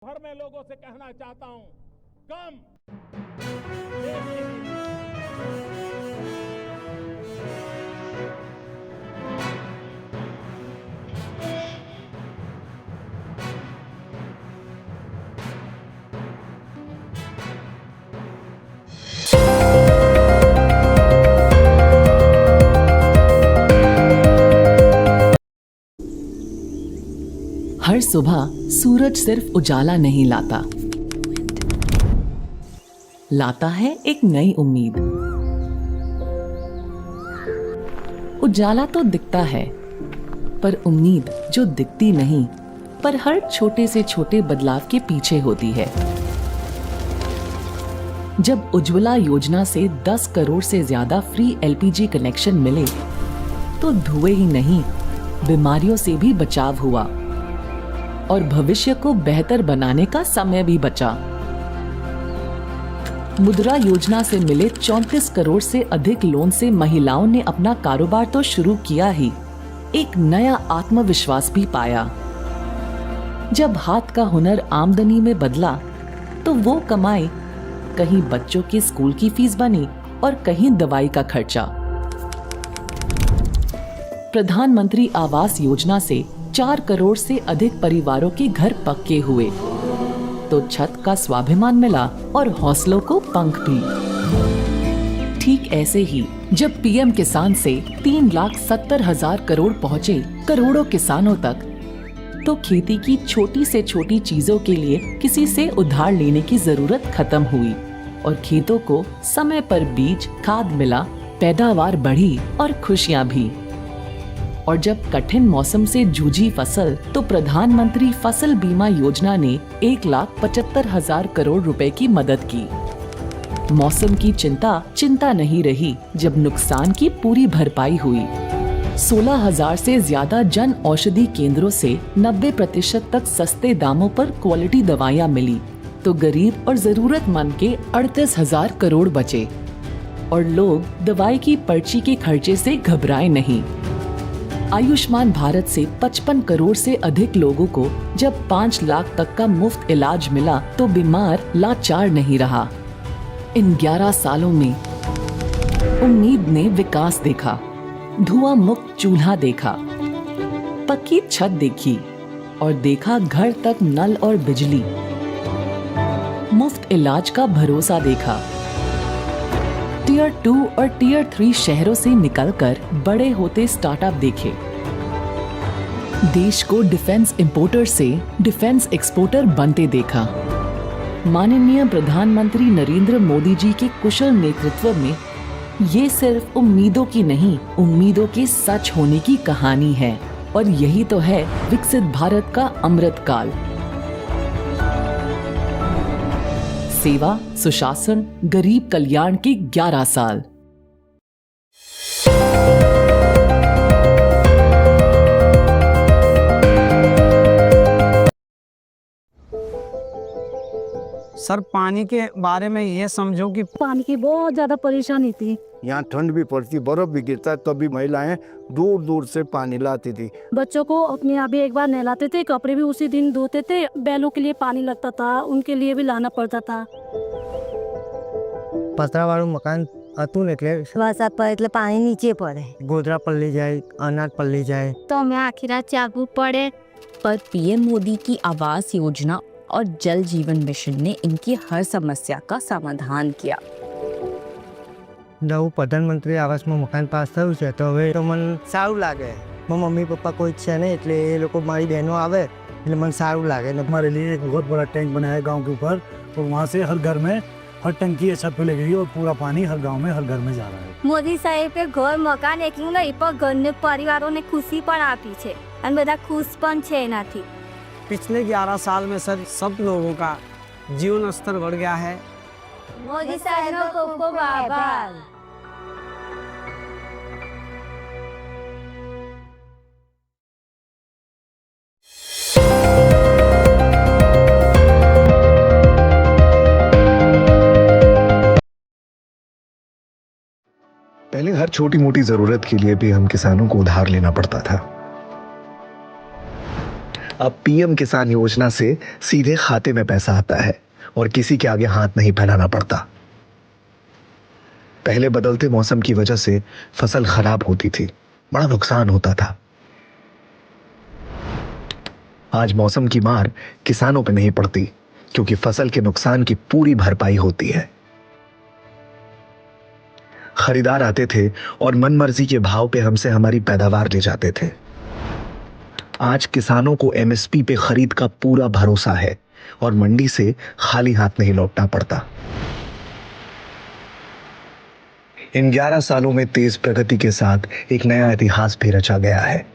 भर में लोगों से कहना चाहता हूं, कम हर सुबह सूरज सिर्फ उजाला नहीं लाता, लाता है एक नई उम्मीद। उजाला तो दिखता है, पर उम्मीद जो दिखती नहीं, पर हर छोटे से छोटे बदलाव के पीछे होती है। जब उज्ज्वला योजना से 10 करोड़ से ज्यादा फ्री एलपीजी कनेक्शन मिले, तो धुएं ही नहीं, बीमारियों से भी बचाव हुआ और भविष्य को बेहतर बनाने का समय भी बचा। मुद्रा योजना से मिले 34 करोड़ से अधिक लोन से महिलाओं ने अपना कारोबार तो शुरू किया ही, एक नया आत्मविश्वास भी पाया। जब हाथ का हुनर आमदनी में बदला, तो वो कमाई कहीं बच्चों के स्कूल की फीस बनी और कहीं दवाई का खर्चा। प्रधानमंत्री आवास योजना से 4 करोड़ से अधिक परिवारों के घर पक्के हुए, तो छत का स्वाभिमान मिला और हौसलों को पंख भी। ठीक ऐसे ही जब पीएम किसान से 3,70,000 करोड़ पहुँचे करोड़ों किसानों तक, तो खेती की छोटी से छोटी चीजों के लिए किसी से उधार लेने की जरूरत खत्म हुई और खेतों को समय पर बीज खाद मिला, पैदावार बढ़ी और खुशियां भी। और जब कठिन मौसम से जूझी फसल, तो प्रधानमंत्री फसल बीमा योजना ने 1,75,000 करोड़ रुपए की मदद की। मौसम की चिंता नहीं रही जब नुकसान की पूरी भरपाई हुई। 16,000 से ज्यादा जन औषधि केंद्रों से 90% तक सस्ते दामों पर क्वालिटी दवाइयाँ मिली, तो गरीब और जरूरतमंद के 38,000 करोड़ बचे और लोग दवाई की पर्ची के खर्चे से घबराए नहीं। आयुष्मान भारत से 55 करोड़ से अधिक लोगों को जब 5 लाख तक का मुफ्त इलाज मिला, तो बीमार लाचार नहीं रहा। इन 11 सालों में उम्मीद ने विकास देखा, धुआं मुक्त चूल्हा देखा, पक्की छत देखी और देखा घर तक नल और बिजली, मुफ्त इलाज का भरोसा देखा। टियर 2 और टियर 3 शहरों से निकलकर बड़े होते स्टार्टअप देखे। देश को डिफेंस इंपोर्टर से डिफेंस एक्सपोर्टर बनते देखा। माननीय प्रधानमंत्री नरेंद्र मोदी जी के कुशल नेतृत्व में ये सिर्फ उम्मीदों की नहीं, उम्मीदों के सच होने की कहानी है और यही तो है विकसित भारत का अमृत काल। सेवा, सुशासन, गरीब कल्याण के 11 साल। सर, पानी के बारे में ये समझो कि पानी की बहुत ज्यादा परेशानी थी। यहाँ ठंड भी पड़ती, बर्फ भी गिरता है, तभी महिलाएं दूर दूर से पानी लाती थी। बच्चों को अपने यहाँ भी एक बार नहलाते थे, कपड़े भी उसी दिन धोते थे। बैलों के लिए पानी लगता था, उनके लिए भी लाना पड़ता था। પતરાવાળું મકાન હતું ને એટલે વરસાદ પડે એટલે પાણી નીચે પડે ગોધરા પલળી જાય, અનાજ પલળી જાય। તો અમે આખી રાત જાગવું પડે। पर पीएम मोदी की आवास योजना और जल जीवन मिशन ने इनकी हर समस्या का समाधान किया। નવું પ્રધાનમંત્રી આવાસમાં મકાન પાસ થયું છે તો હવે તો મને સારું લાગે। મારા મમ્મી પપ્પા કોઈ છે નહીં એટલે એ લોકો મારી બહેનો આવે એટલે મને સારું લાગે। हमारे लिए एक बहुत बड़ा टैंक बनाया है गांव के ऊपर और वहाँ से हर घर में हर टंकी छत पे लगी और पूरा पानी हर गांव में हर घर में जा रहा है। મોદી સાહેબે ઘર મકાન એકલું નહીં પણ ઘરને પરિવારોને ખુશી પણ આપી છે અને બધા ખુશ પણ છે એનાથી। पिछले 11 साल में सर सब लोगों का जीवन स्तर बढ़ गया है। મોદી સાહેબનો ખૂબ ખૂબ આભાર। पहले हर छोटी मोटी जरूरत के लिए भी हम किसानों को उधार लेना पड़ता था। अब पीएम किसान योजना से सीधे खाते में पैसा आता है और किसी के आगे हाथ नहीं फैलाना पड़ता। पहले बदलते मौसम की वजह से फसल खराब होती थी, बड़ा नुकसान होता था। आज मौसम की मार किसानों पे नहीं पड़ती क्योंकि फसल के नुकसान की पूरी भरपाई होती है। खरीदार आते थे और मनमर्जी के भाव पे हमसे हमारी पैदावार ले जाते थे। आज किसानों को एमएसपी पे खरीद का पूरा भरोसा है और मंडी से खाली हाथ नहीं लौटना पड़ता। इन 11 सालों में तेज प्रगति के साथ एक नया इतिहास भी रचा गया है।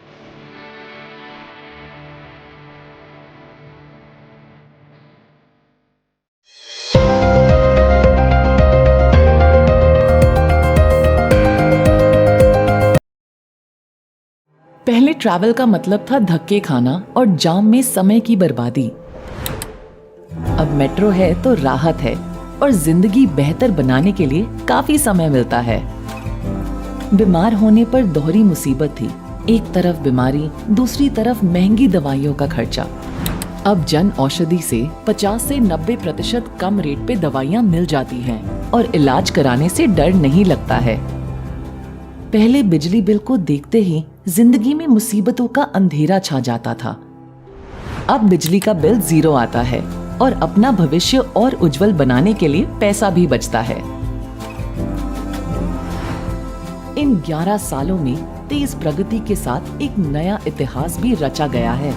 पहले ट्रैवल का मतलब था धक्के खाना और जाम में समय की बर्बादी। अब मेट्रो है तो राहत है और जिंदगी बेहतर बनाने के लिए काफी समय मिलता है। बीमार होने पर दोहरी मुसीबत थी, एक तरफ बीमारी, दूसरी तरफ महंगी दवाइयों का खर्चा। अब जन औषधि से 50 से 90% कम रेट पे दवाइयाँ मिल जाती हैं और इलाज कराने से डर नहीं लगता है। पहले बिजली बिल को देखते ही जिंदगी में मुसीबतों का अंधेरा छा जाता था। अब बिजली का बिल 0 आता है और अपना भविष्य और उज्जवल बनाने के लिए पैसा भी बचता है। इन 11 सालों में तेज प्रगति के साथ एक नया इतिहास भी रचा गया है।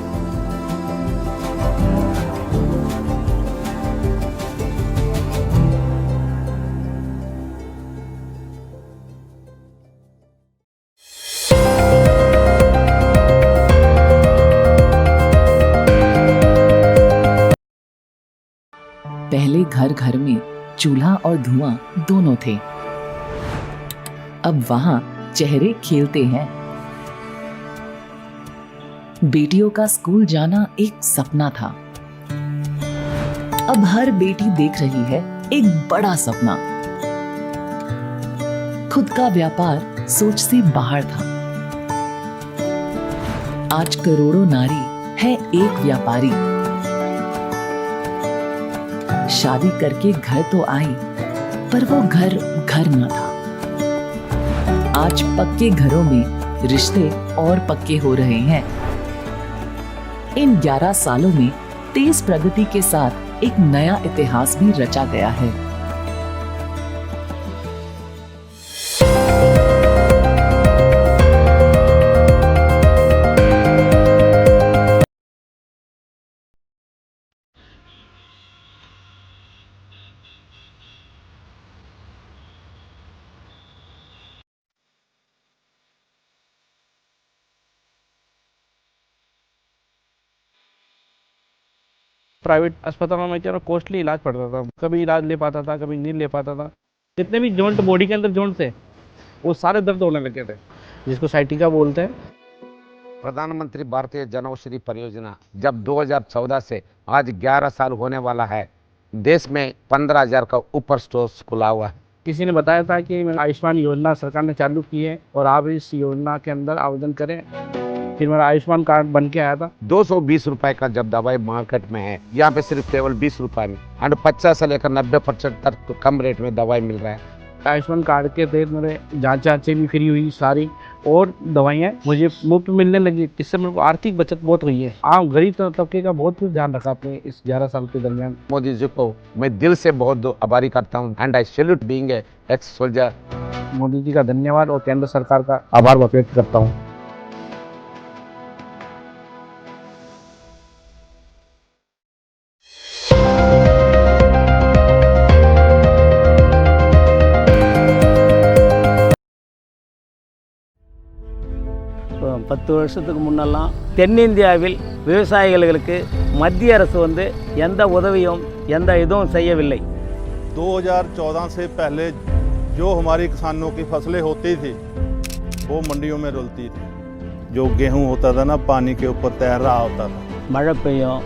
पहले घर घर में चूल्हा और धुआं दोनों थे, अब वहां चेहरे खेलते हैं। बेटियों का स्कूल जाना एक सपना था, अब हर बेटी देख रही है एक बड़ा सपना। खुद का व्यापार सोच से बाहर था, आज करोड़ों नारी है एक व्यापारी। शादी करके घर तो आई पर वो घर घर न था। आज पक्के घरों में रिश्ते और पक्के हो रहे हैं। इन 11 सालों में तेज प्रगति के साथ एक नया इतिहास भी रचा गया है। प्राइवेट अस्पतालों में क्या कॉस्टली इलाज पड़ता था, कभी इलाज ले पाता था, कभी नहीं ले पाता था। जितने भी जॉइंट बॉडी के अंदर जॉइंट थे वो सारे दर्द होने लगे थे, जिसको साइटिका बोलते हैं। प्रधानमंत्री भारतीय जनऔषधि परियोजना जब 2014 से आज 11 साल होने वाला है, देश में 15,000 का ऊपर स्टोर्स खुला हुआ है। किसी ने बताया था कि आयुष्मान योजना सरकार ने चालू की है और आप इस योजना के अंदर आवेदन करें। फिर मेरा आयुष्मान कार्ड बन के आया था। 220 रुपए का जब दवाई मार्केट में है, यहाँ पे सिर्फ केवल 20 रुपए में एंड 50 से लेकर 90% तक तो कम रेट में दवाई मिल रहा है। आयुष्मान कार्ड के तहत मेरे जाँचें भी फ्री हुई सारी, और दवाइयाँ मुझे मुफ्त मिलने लगी, जिससे मेरे को आर्थिक बचत बहुत हुई है। आम गरीब तबके का बहुत कुछ ध्यान रखा आपने इस 11 साल के दरमियान। मोदी जी को मैं दिल से बहुत आभारी करता हूँ and I salute being a ex soldier. Modi ji का धन्यवाद और केंद्र सरकार का आभार व्यक्त करता हूँ। பத்து வருஷத்துக்கு முன்னெல்லாம் தென்னிந்தியாவில் விவசாயிகளுக்கு மத்திய அரசு எந்த உதவியும் எந்த இதுவும் செய்யவில்லை। 2014 से पहले जो हमारी किसानों की फसलें होती थी वो मंडियों में रुलती थी। जो गेहूं होता था ना, पानी के ऊपर तैर रहा होता था। மழை பெய்யும்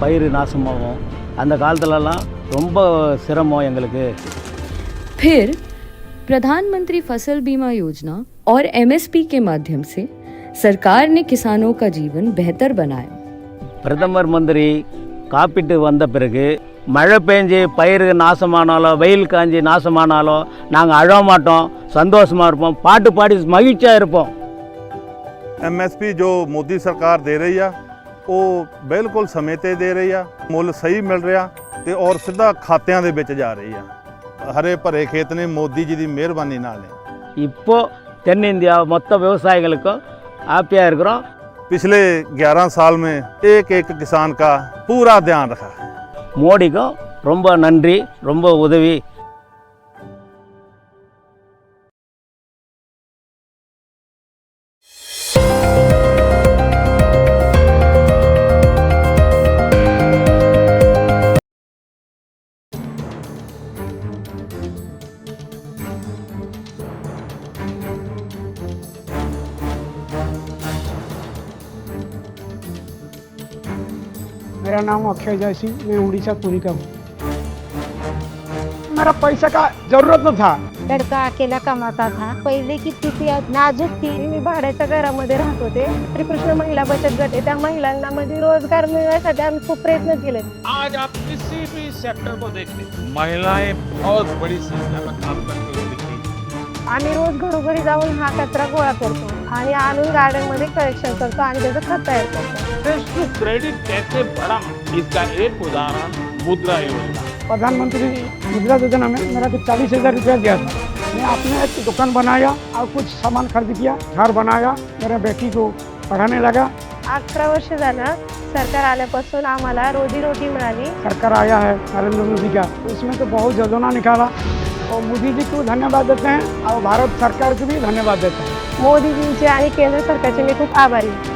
பயிர் நாசமாகும், அந்த காலத்துலலாம் ரொம்ப சிரமம் எங்களுக்கு। फिर प्रधानमंत्री फसल बीमा योजना और एमएसपी के माध्यम से सरकार ने किसानों का जीवन बेहतर बनाया। பிரதமர் மந்திரி காப்பீட்டு வந்த பிறகு மழை பெஞ்சு பயிர் நாசமானாலும் வெயில் காஞ்சி நாசமானாலும் நாங்கள் அழ மாட்டோம், சந்தோஷமாக இருப்போம், பாட்டு பாடி மகிழ்ச்சியாக இருப்போம்। MSP जो मोदी सरकार दे रही है वो बिल्कुल समय ते दे रही है, मुੱਲ सही मिल रहा ਤੇ ਔਰ ਸਿੱਧਾ ਖਾਤਿਆਂ ਦੇ ਵਿੱਚ ਜਾ ਰਹੀ ਆ। ਹਰੇ ਭਰੇ ਖੇਤ ਨੇ ਮੋਦੀ ਜੀ ਦੀ ਮਿਹਰਬਾਨੀ ਨਾਲ ਨੇ। இப்போ தென்னிந்தியா மொத்த விவசாயிகளுக்கும் ஹாப்பியாக இருக்கிறோம்। पिछले 11 साल में एक एक किसान का पूरा ध्यान रखा है। மோடிக்கும் ரொம்ப நன்றி, ரொம்ப உதவி। मेरा नाम अक्षय जय सिंह, मैं उड़ीसा पुरी का हूँ। मेरा पैसा का जरूरत न था। लड़का अकेला कमाता था। पहिले की स्थिती नाजूक थी। मी भाड्याच्या घरामध्ये राहत होते। श्रीकृष्ण महिला बचत गट आहे, त्या महिलांना म्हणजे रोजगार मिळण्यासाठी आम्ही खूप प्रयत्न केले। आज आप किसी भी सेक्टर को देख लें, महिलाएं बहुत बड़ी संख्या में काम करती हुई दिखती हैं। आम्ही रोज घरोघरी जाऊन हा कचरा गोळा करतो आणि आणून गार्डन मध्ये कलेक्शन करतो आणि त्याचं खत तयार करतो। एक्सेस टू क्रेडिट कैसे बढ़ा, इसका एक उदाहरण मुद्रा योजना। प्रधानमंत्री मुद्रा योजना में मेरा को 40,000 रुपया दिया था। मैं अपने एक दुकान बनाया और कुछ सामान खरीद किया, घर बनाया, मेरा बेटी को पढ़ाने लगा। 18 वर्ष झालं सरकार आल्यापासून आम्हाला रोजी रोटी मिळाली। सरकार आया है नरेंद्र मोदी का, उसमें तो बहुत योजना निकाला और मोदी जी को धन्यवाद देते हैं और भारत सरकार को भी धन्यवाद देते हैं। मोदी जींचे आणि केंद्र सरकारचे मी खूप आभारी आहे।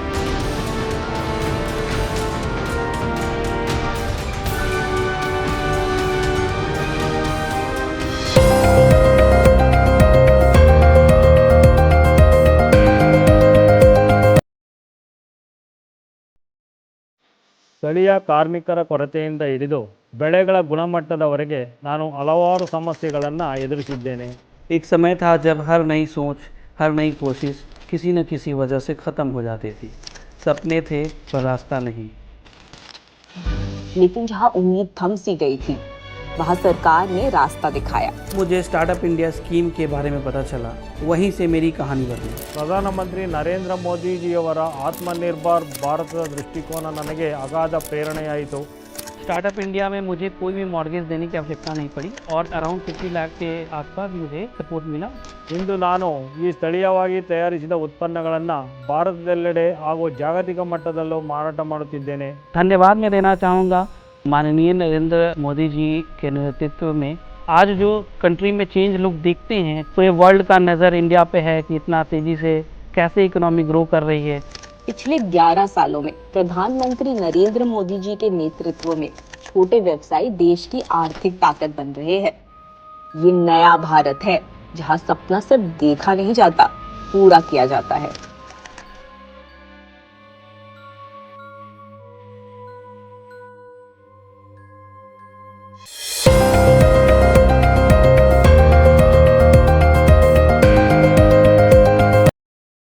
ಸ್ಥಳೀಯ ಕಾರ್ಮಿಕರ ಕೊರತೆಯಿಂದ ಹಿಡಿದು ಬೆಳೆಗಳ ಗುಣಮಟ್ಟದವರೆಗೆ ನಾನು ಹಲವಾರು ಸಮಸ್ಯೆಗಳನ್ನು ಎದುರಿಸಿದ್ದೇನೆ। एक समय था जब हर नई सोच, हर नई कोशिश किसी न किसी वजह से ख़त्म हो जाती थी। सपने थे पर रास्ता नहीं। लेकिन जहाँ उम्मीद थम सी गई थी वहाँ सरकार ने रास्ता दिखाया। मुझे स्टार्टअप इंडिया स्कीम के बारे में पता चला, वहीं से मेरी कहानी बदली। ಪ್ರಧಾನಮಂತ್ರಿ ನರೇಂದ್ರ ಮೋದಿಜಿಯವರ ಆತ್ಮನಿರ್ಭರ್ ಭಾರತದ ದೃಷ್ಟಿಕೋನ ನನಗೆ ಅಗಾಧ ಪ್ರೇರಣೆಯಾಯಿತು। स्टार्टअप इंडिया में मुझे कोई भी मॉर्गेज देने की आवश्यकता नहीं पड़ी और अराउंड 50 लाख के आसपास मुझे सपोर्ट मिला। ಇಂದು ನಾನು ಈ ಸ್ಥಳೀಯವಾಗಿ ತಯಾರಿಸಿದ ಉತ್ಪನ್ನಗಳನ್ನು ಭಾರತದೆಲ್ಲೆಡೆ ಹಾಗೂ ಜಾಗತಿಕ ಮಟ್ಟದಲ್ಲೂ ಮಾರಾಟ ಮಾಡುತ್ತಿದ್ದೇನೆ। धन्यवाद मैं देना चाहूँगा माननीय नरेंद्र मोदी जी के नेतृत्व में। आज जो कंट्री में चेंज लोग देखते हैं तो ये वर्ल्ड का नज़र इंडिया पे है कि इतना तेज़ी से कैसे इकोनॉमी ग्रो कर रही है। पिछले 11 सालों में प्रधानमंत्री नरेंद्र मोदी जी के नेतृत्व में छोटे व्यवसायी देश की आर्थिक ताकत बन रहे हैं। ये नया भारत है जहां सपना सिर्फ देखा नहीं जाता, पूरा किया जाता है।